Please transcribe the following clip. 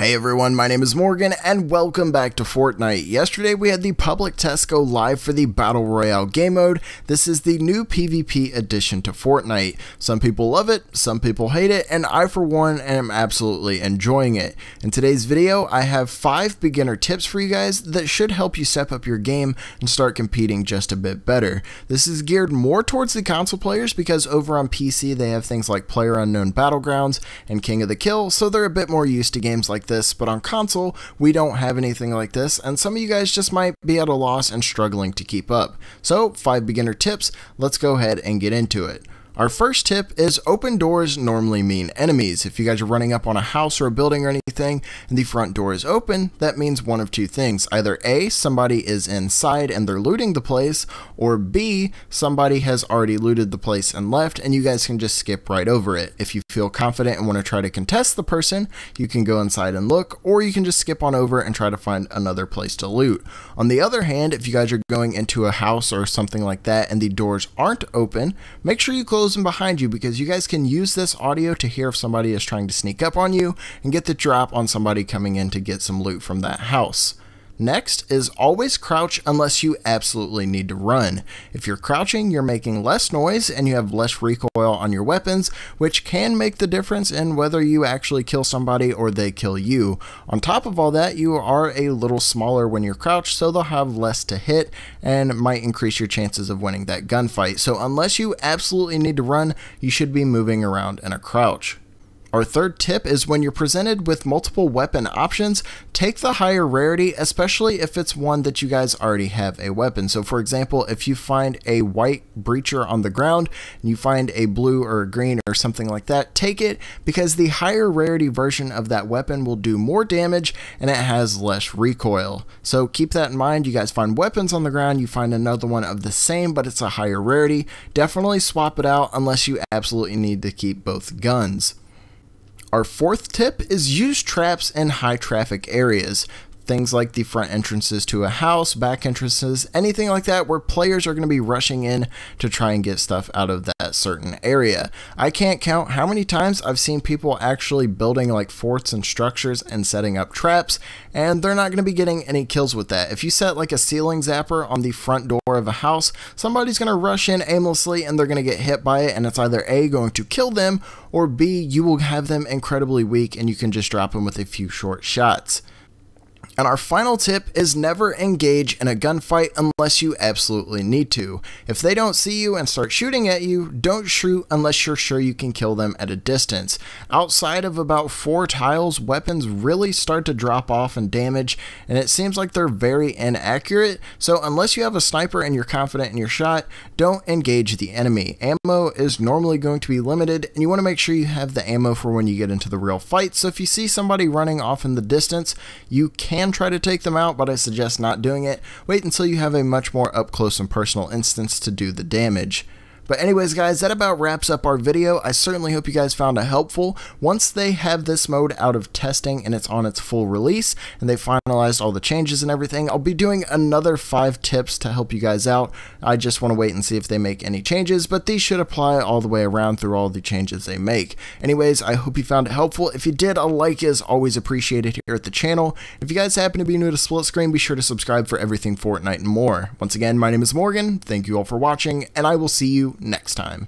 Hey everyone, my name is Morgan and welcome back to Fortnite. Yesterday we had the public test go live for the Battle Royale game mode. This is the new PvP addition to Fortnite. Some people love it, some people hate it, and I for one am absolutely enjoying it. In today's video, I have 5 beginner tips for you guys that should help you step up your game and start competing just a bit better. This is geared more towards the console players because over on PC they have things like PlayerUnknown Battlegrounds and King of the Kill, so they're a bit more used to games like this, but on console, we don't have anything like this, and some of you guys just might be at a loss and struggling to keep up. So, 5 beginner tips, let's go ahead and get into it. Our first tip is open doors normally mean enemies. If you guys are running up on a house or a building or anything and the front door is open, that means one of two things. Either A, somebody is inside and they're looting the place, or B, somebody has already looted the place and left and you guys can just skip right over it. If you feel confident and want to try to contest the person, you can go inside and look, or you can just skip on over and try to find another place to loot. On the other hand, if you guys are going into a house or something like that and the doors aren't open, make sure you close them behind you because you guys can use this audio to hear if somebody is trying to sneak up on you and get the drop on somebody coming in to get some loot from that house. Next is always crouch unless you absolutely need to run. If you're crouching, you're making less noise and you have less recoil on your weapons, which can make the difference in whether you actually kill somebody or they kill you. On top of all that, you are a little smaller when you're crouched, so they'll have less to hit and might increase your chances of winning that gunfight. So unless you absolutely need to run, you should be moving around in a crouch. Our third tip is when you're presented with multiple weapon options, take the higher rarity, especially if it's one that you guys already have a weapon. So for example, if you find a white breacher on the ground and you find a blue or a green or something like that, take it because the higher rarity version of that weapon will do more damage and it has less recoil. So keep that in mind. You guys find weapons on the ground, you find another one of the same but it's a higher rarity, definitely swap it out unless you absolutely need to keep both guns. Our fourth tip is use traps in high traffic areas. Things like the front entrances to a house, back entrances, anything like that where players are going to be rushing in to try and get stuff out of that certain area. I can't count how many times I've seen people actually building like forts and structures and setting up traps, and they're not going to be getting any kills with that. If you set like a ceiling zapper on the front door of a house, somebody's going to rush in aimlessly and they're going to get hit by it, and it's either A, going to kill them, or B, you will have them incredibly weak and you can just drop them with a few short shots. And our final tip is never engage in a gunfight unless you absolutely need to. If they don't see you and start shooting at you, don't shoot unless you're sure you can kill them at a distance. Outside of about 4 tiles, weapons really start to drop off in damage, and it seems like they're very inaccurate, so unless you have a sniper and you're confident in your shot, don't engage the enemy. Ammo is normally going to be limited, and you want to make sure you have the ammo for when you get into the real fight, so if you see somebody running off in the distance, you can try to take them out, but I suggest not doing it. Wait until you have a much more up close and personal instance to do the damage. But anyways guys, that about wraps up our video. I certainly hope you guys found it helpful. Once they have this mode out of testing and it's on its full release and they finalized all the changes and everything, I'll be doing another 5 tips to help you guys out. I just want to wait and see if they make any changes, but these should apply all the way around through all the changes they make. Anyways, I hope you found it helpful. If you did, a like is always appreciated here at the channel. If you guys happen to be new to Split Screen, be sure to subscribe for everything Fortnite and more. Once again, my name is Morgan. Thank you all for watching, and I will see you next time.